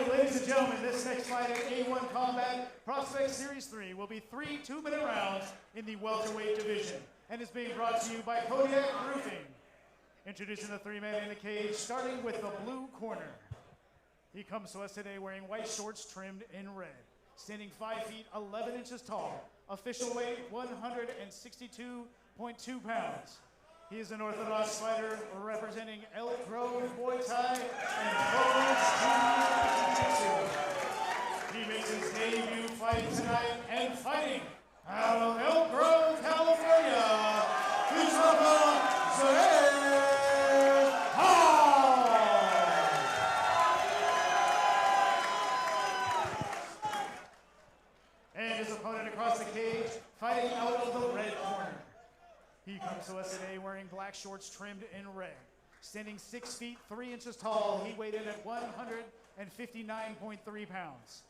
right, ladies and gentlemen, this next fight at A1 Combat Prospect Series 3 will be 3 two-minute rounds in the welterweight division and is being brought to you by Kodiak Roofing. Introducing the three-man in the cage, starting with the blue corner. He comes to us today wearing white shorts trimmed in red, standing 5 feet 11 inches tall, official weight 162.2 pounds. He is an orthodox fighter representing Elk Grove, Muay Thai, and Clovis Jiu-Jitsu. He makes his debut fight tonight and fighting out of Elk Grove, California, Zaire. And his opponent across the cage, fighting out of the red corner. He comes to us today wearing black shorts trimmed in red. Standing 6 feet 3 inches tall, he weighed in at 159.3 pounds.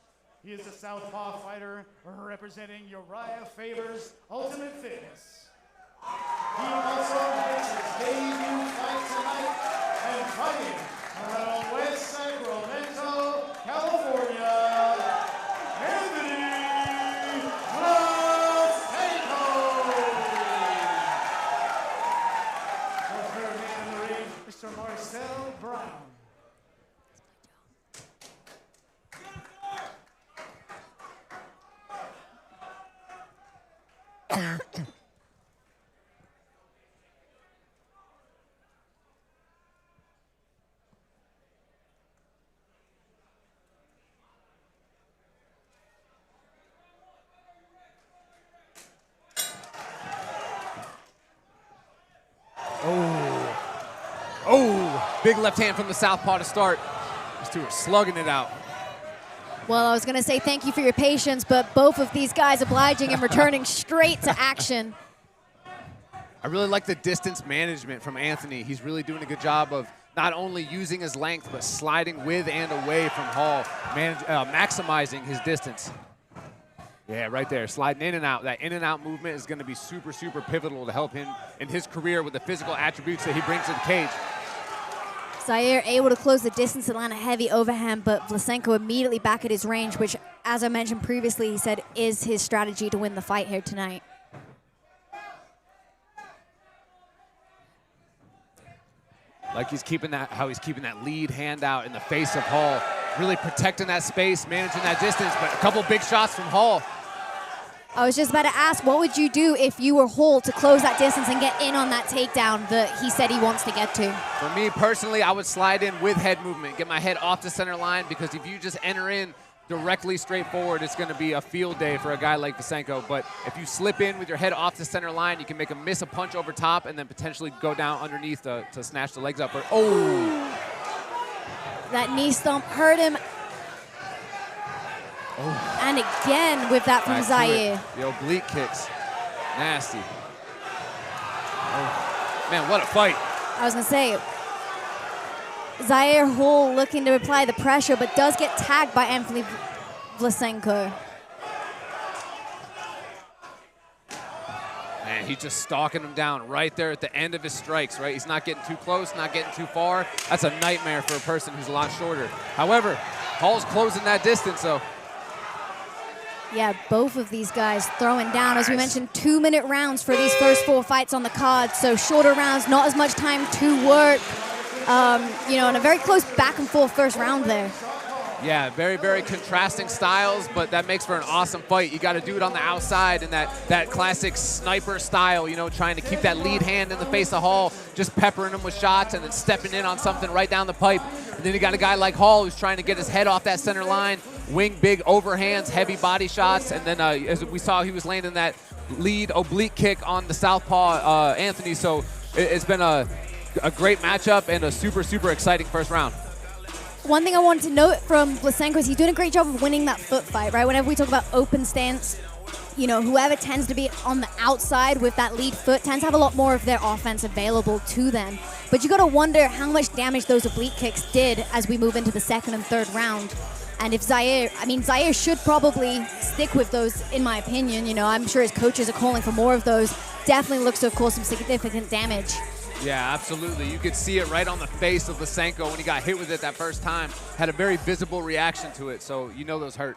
He is a southpaw fighter representing Uriah Faber's Ultimate Fitness. He also makes his debut fight tonight and fighting around West Sacramento, California, Anthony Vlasenko. The third man in the ring, Mr. Marcel Brown. Big left hand from the southpaw to start. These two are slugging it out. Well, I was going to say thank you for your patience, but both of these guys obliging and returning straight to action. I really like the distance management from Anthony. He's really doing a good job of not only using his length, but sliding with and away from Hall, maximizing his distance. Yeah, right there, sliding in and out. That in and out movement is going to be super, super pivotal to help him in his career with the physical attributes that he brings to the cage. Zaire able to close the distance and land a heavy overhand, but Vlasenko immediately back at his range, which, as I mentioned previously, he said is his strategy to win the fight here tonight. Like he's keeping that, how he's keeping that lead hand out in the face of Hall, really protecting that space, managing that distance, but a couple big shots from Hall. I was just about to ask, what would you do if you were Hall to close that distance and get in on that takedown that he said he wants to get to? For me personally, I would slide in with head movement, get my head off the center line, because if you just enter in directly straight forward, it's going to be a field day for a guy like Vlasenko. But if you slip in with your head off the center line, you can make him miss a punch over top and then potentially go down underneath to snatch the legs up. But, oh! That knee stomp hurt him. Oh. And again with that from Zaire. The oblique kicks. Nasty. Oh. Man, what a fight. I was going to say, Zaire Hall looking to apply the pressure, but does get tagged by Anthony Vlasenko. Man, he's just stalking him down right there at the end of his strikes, right? He's not getting too close, not getting too far. That's a nightmare for a person who's a lot shorter. However, Hall's closing that distance, though. Yeah, both of these guys throwing down. As we mentioned, 2-minute rounds for these first 4 fights on the card. So shorter rounds, not as much time to work. You know, and a very close back and forth first round there. Yeah, very, very contrasting styles, but that makes for an awesome fight. You got to do it on the outside in that classic sniper style, you know, trying to keep that lead hand in the face of Hall, just peppering him with shots and then stepping in on something right down the pipe. And then you got a guy like Hall who's trying to get his head off that center line, wing big overhands, heavy body shots, and then as we saw, he was landing that lead oblique kick on the southpaw Anthony. So it's been a great matchup and a super, super exciting first round. One thing I wanted to note from Vlasenko is he's doing a great job of winning that foot fight, right? Whenever we talk about open stance, you know, whoever tends to be on the outside with that lead foot tends to have a lot more of their offense available to them. But you got to wonder how much damage those oblique kicks did as we move into the second and third round. And if Zaire, I mean, Zaire should probably stick with those, in my opinion. You know, I'm sure his coaches are calling for more of those. Definitely looks to have caused some significant damage. Yeah, absolutely. You could see it right on the face of Vlasenko when he got hit with it that first time. Had a very visible reaction to it, so you know those hurt.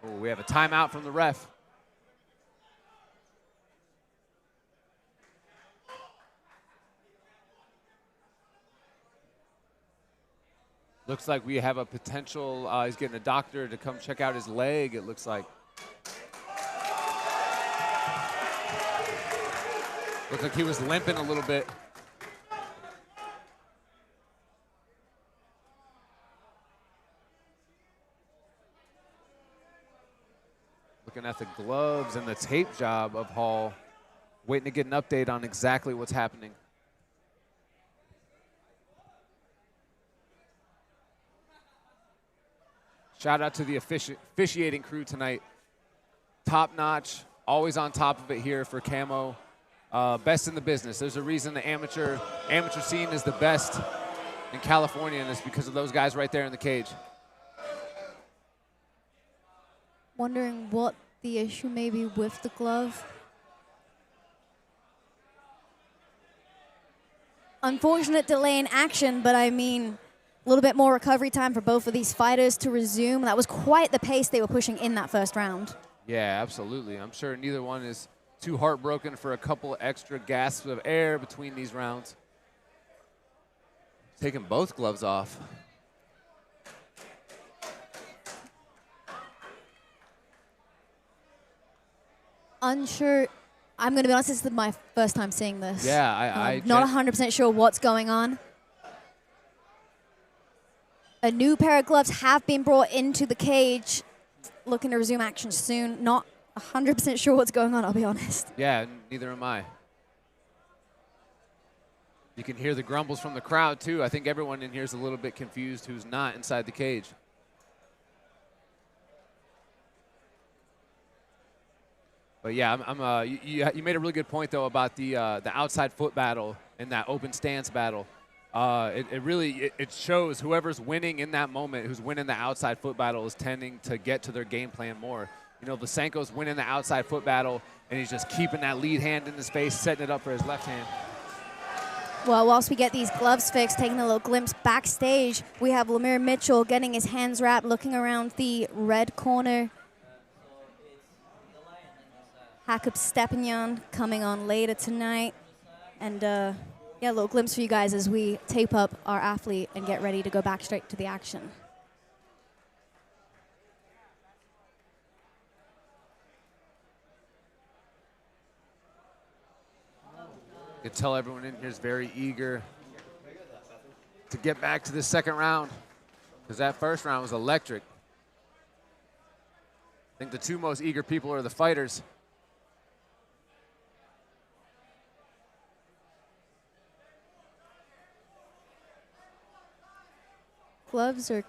Oh, we have a timeout from the ref. Looks like we have a potential, he's getting a doctor to come check out his leg, it looks like. Looks like he was limping a little bit. Looking at the gloves and the tape job of Hall, waiting to get an update on exactly what's happening. Shout out to the officiating crew tonight. Top notch, always on top of it here for Camo. Best in the business. There's a reason the amateur scene is the best in California, and it's because of those guys right there in the cage. Wondering what the issue may be with the glove. Unfortunate delay in action, but I mean, a little bit more recovery time for both of these fighters to resume. That was quite the pace they were pushing in that first round. Yeah, absolutely. I'm sure neither one is too heartbroken for a couple extra gasps of air between these rounds. Taking both gloves off. Unsure. I'm going to be honest, this is my first time seeing this. Yeah, I'm not 100% sure what's going on. A new pair of gloves have been brought into the cage, looking to resume action soon. Not 100% sure what's going on, I'll be honest. Yeah, neither am I. You can hear the grumbles from the crowd, too. I think everyone in here is a little bit confused who's not inside the cage. But yeah, you made a really good point, though, about the outside foot battle and that open stance battle. It really shows whoever's winning in that moment, who's winning the outside foot battle, is tending to get to their game plan more. You know, Vlasenko's winning the outside foot battle, and he's just keeping that lead hand in his face, setting it up for his left hand. Well, whilst we get these gloves fixed, taking a little glimpse backstage, we have Lemire Mitchell getting his hands wrapped, looking around the red corner. Jakub Stepanian coming on later tonight. And yeah, a little glimpse for you guys as we tape up our athlete and get ready to go back straight to the action. You can tell everyone in here is very eager to get back to the second round, because that first round was electric. I think the two most eager people are the fighters. Gloves are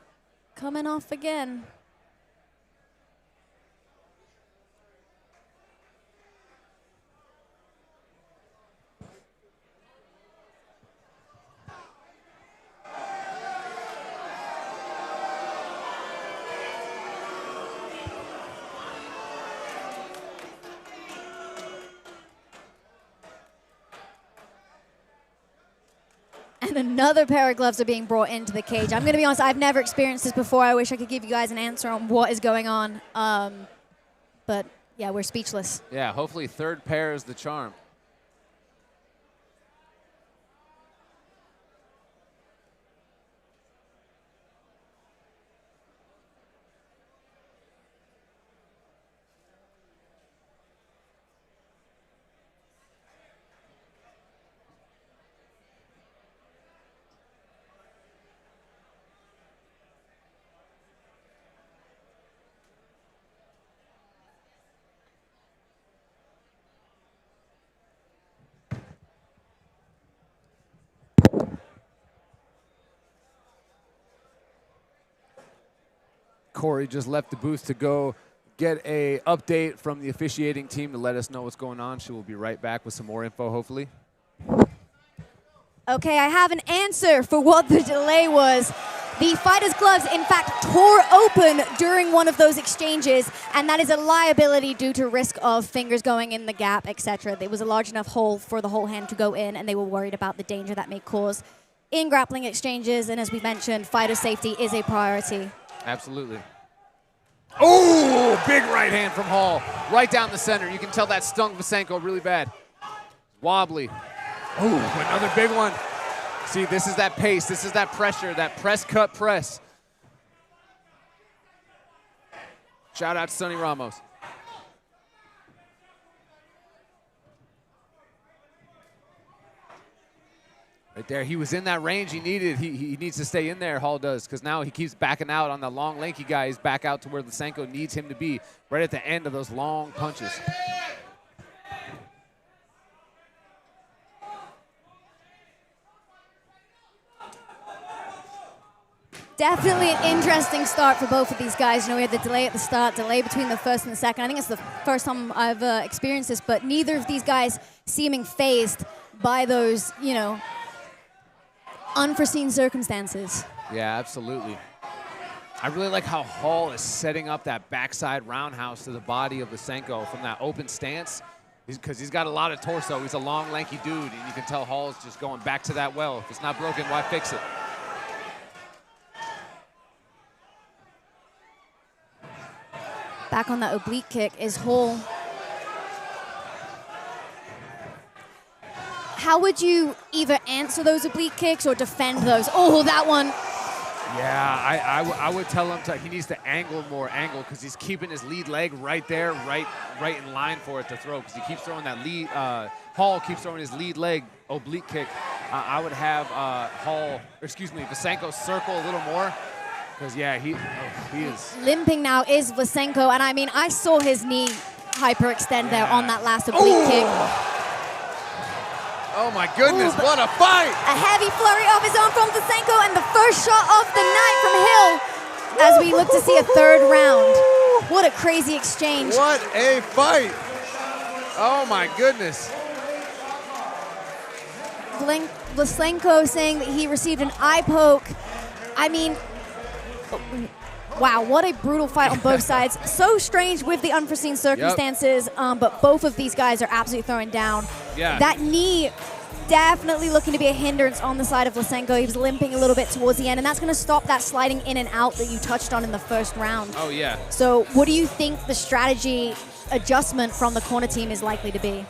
coming off again. And another pair of gloves are being brought into the cage. I'm going to be honest, I've never experienced this before. I wish I could give you guys an answer on what is going on. But yeah, we're speechless. Yeah, hopefully third pair is the charm. Corey just left the booth to go get a update from the officiating team to let us know what's going on. She will be right back with some more info, hopefully. Okay, I have an answer for what the delay was. The fighter's gloves, in fact, tore open during one of those exchanges, and that is a liability due to risk of fingers going in the gap, etc. It was a large enough hole for the whole hand to go in, and they were worried about the danger that may cause in grappling exchanges, and as we mentioned, fighter safety is a priority. Absolutely. Oh, big right hand from Hall, right down the center. You can tell that stung Vlasenko really bad. Wobbly. Oh, another big one. See, this is that pace, this is that pressure, that press, cut, press. Shout out to Sonny Ramos. Right there, he was in that range he needed. He needs to stay in there, Hall does, because now he keeps backing out on the long, lanky guy. He's back out to where Vlasenko needs him to be, right at the end of those long punches. Definitely an interesting start for both of these guys. You know, we had the delay at the start, delay between the first and the second. I think it's the first time I've experienced this, but neither of these guys seeming phased by those, you know, unforeseen circumstances. Yeah, absolutely. I really like how Hall is setting up that backside roundhouse to the body of Vlasenko from that open stance, because he's got a lot of torso. He's a long, lanky dude, and you can tell Hall's just going back to that well. If it's not broken, why fix it? Back on that oblique kick is Hall. How would you either answer those oblique kicks or defend those? Oh, that one. Yeah, I would tell him he needs to angle more because he's keeping his lead leg right there, right in line for it to throw, because he keeps throwing that lead. Hall keeps throwing his lead leg oblique kick. I would have Vlasenko circle a little more. Because, yeah, he is. Limping now is Vlasenko, and I mean, I saw his knee hyperextend there on that last oblique kick. Oh, my goodness, what a fight! A heavy flurry of his own from Vlasenko, and the first shot of the night from Hill as we look to see a third round. What a crazy exchange. What a fight! Oh, my goodness. Vlasenko saying that he received an eye poke. I mean, wow, what a brutal fight on both sides. So strange with the unforeseen circumstances, but both of these guys are absolutely throwing down. Yeah. That knee definitely looking to be a hindrance on the side of Vlasenko. He was limping a little bit towards the end, and that's going to stop that sliding in and out that you touched on in the first round. Oh, yeah. So what do you think the strategy adjustment from the corner team is likely to be?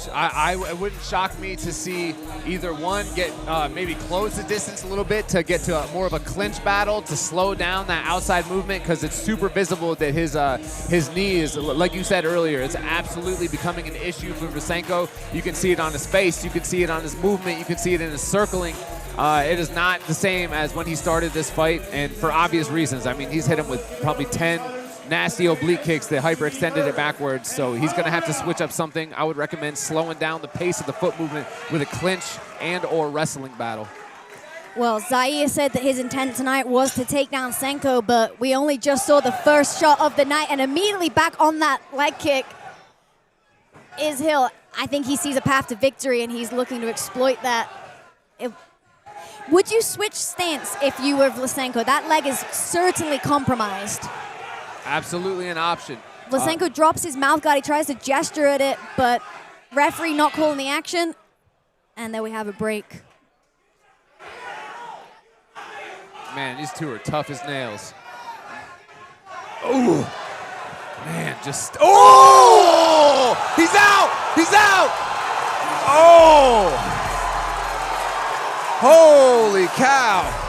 It wouldn't shock me to see either one get maybe close the distance a little bit to get to more of a clinch battle to slow down that outside movement, because it's super visible that his knee is, like you said earlier, it's absolutely becoming an issue for Vlasenko. You can see it on his face, you can see it on his movement, you can see it in his circling. It is not the same as when he started this fight, and for obvious reasons. I mean, he's hit him with probably 10 nasty oblique kicks that hyperextended it backwards, so he's going to have to switch up something. I would recommend slowing down the pace of the foot movement with a clinch and or wrestling battle. Well, Zaire said that his intent tonight was to take down Senko, but we only just saw the first shot of the night, and immediately back on that leg kick is Hill. I think he sees a path to victory, and he's looking to exploit that. Would you switch stance if you were Vlasenko? That leg is certainly compromised. Absolutely an option. Vlasenko drops his mouth guard. He tries to gesture at it, but referee not calling the action. And there we have a break. Man, these two are tough as nails. Oh, man, just, oh! He's out! He's out! Oh! Holy cow!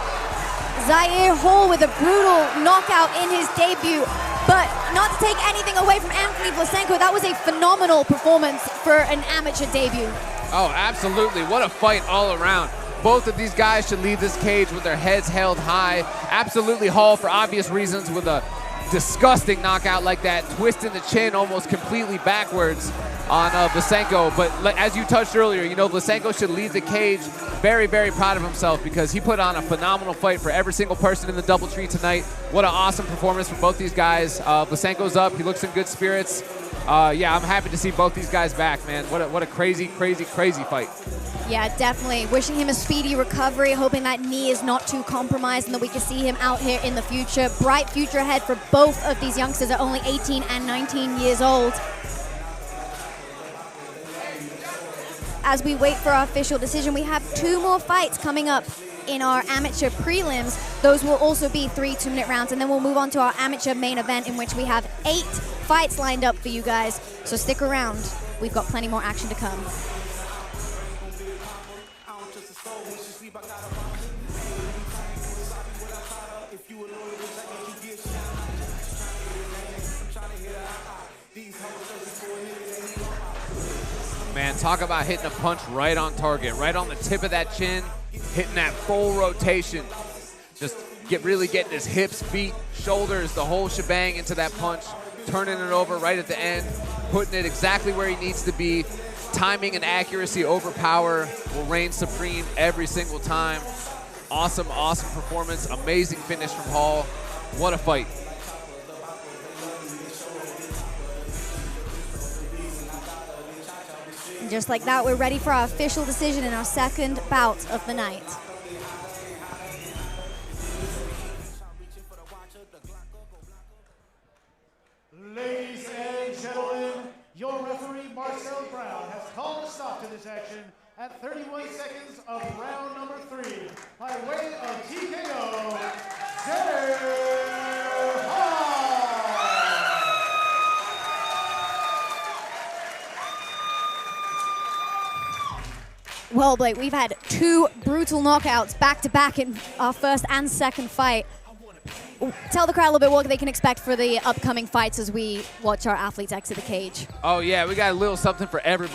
Zaire Hall with a brutal knockout in his debut. But not to take anything away from Anthony Vlasenko, that was a phenomenal performance for an amateur debut. Oh, absolutely. What a fight all around. Both of these guys should leave this cage with their heads held high. Absolutely Hall, for obvious reasons, with a disgusting knockout like that, twisting the chin almost completely backwards on Vlasenko. But as you touched earlier, you know, Vlasenko should leave the cage very, very proud of himself, because he put on a phenomenal fight for every single person in the DoubleTree tonight. What an awesome performance from both these guys. Vlasenko's up. He looks in good spirits. Yeah, I'm happy to see both these guys back, man. What a crazy, crazy, crazy fight. Yeah, definitely. Wishing him a speedy recovery, hoping that knee is not too compromised and that we can see him out here in the future. Bright future ahead for both of these youngsters at only 18 and 19 years old. As we wait for our official decision, we have 2 more fights coming up in our amateur prelims. Those will also be 3 2-minute rounds, and then we'll move on to our amateur main event in which we have 8 fights lined up for you guys. So stick around. We've got plenty more action to come. Man, talk about hitting a punch right on target, right on the tip of that chin, hitting that full rotation. Just really getting his hips, feet, shoulders, the whole shebang into that punch, turning it over right at the end, putting it exactly where he needs to be. Timing and accuracy over power will reign supreme every single time. Awesome, awesome performance. Amazing finish from Hall. What a fight. And just like that, we're ready for our official decision in our second bout of the night. Ladies and gentlemen, your referee, Marcel Brown, has called a stop to this action at 31 seconds of round number 3 by way of TKO, Zaire Hall. Well, Blake, we've had 2 brutal knockouts back-to-back in our first and second fight. Tell the crowd a little bit what they can expect for the upcoming fights as we watch our athletes exit the cage. Oh, yeah, we got a little something for everybody.